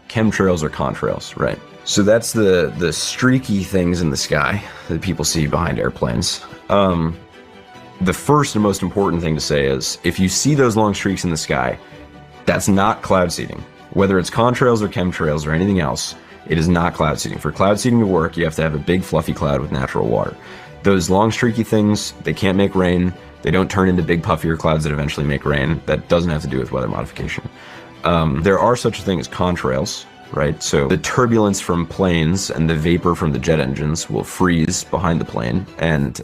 Chemtrails or contrails, right? So that's the streaky things in the sky that people see behind airplanes. The first and most important thing to say is, if you see those long streaks in the sky, that's not cloud seeding. Whether it's contrails or chemtrails or anything else, it is not cloud seeding. For cloud seeding to work, you have to have a big fluffy cloud with natural water. Those long streaky things, they can't make rain. They don't turn into big puffier clouds that eventually make rain. That doesn't have to do with weather modification. There are such a thing as contrails, right? So the turbulence from planes and the vapor from the jet engines will freeze behind the plane, and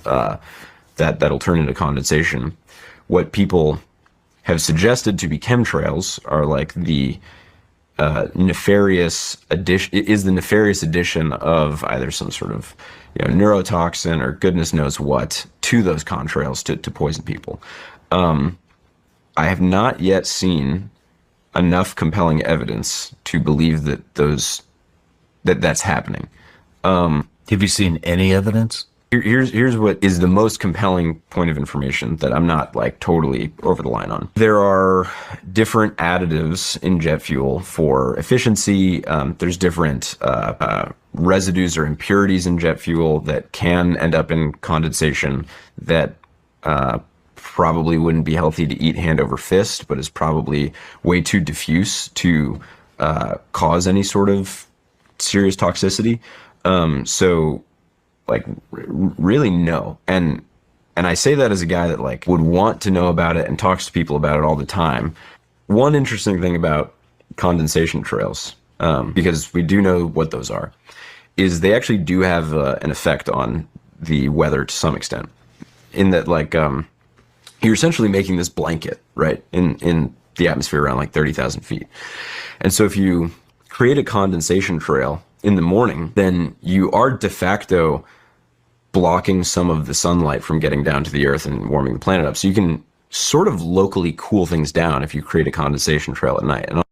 that'll turn into condensation. What people have suggested to be chemtrails are like the nefarious addition of either some sort of neurotoxin or goodness knows what to those contrails to poison people. I have not yet seen enough compelling evidence to believe that that's happening. Have you seen any evidence? Here's what is the most compelling point of information that I'm not like totally over the line on. There are different additives in jet fuel for efficiency. There's different residues or impurities in jet fuel that can end up in condensation that probably wouldn't be healthy to eat hand over fist, but is probably way too diffuse to cause any sort of serious toxicity. So like really no. And I say that as a guy that like would want to know about it and talks to people about it all the time. One interesting thing about condensation trails, because we do know what those are, is they actually do have an effect on the weather to some extent, in that like you're essentially making this blanket, right, in the atmosphere around like 30,000 feet. And so if you create a condensation trail in the morning, then you are de facto blocking some of the sunlight from getting down to the earth and warming the planet up. So you can sort of locally cool things down if you create a condensation trail at night. And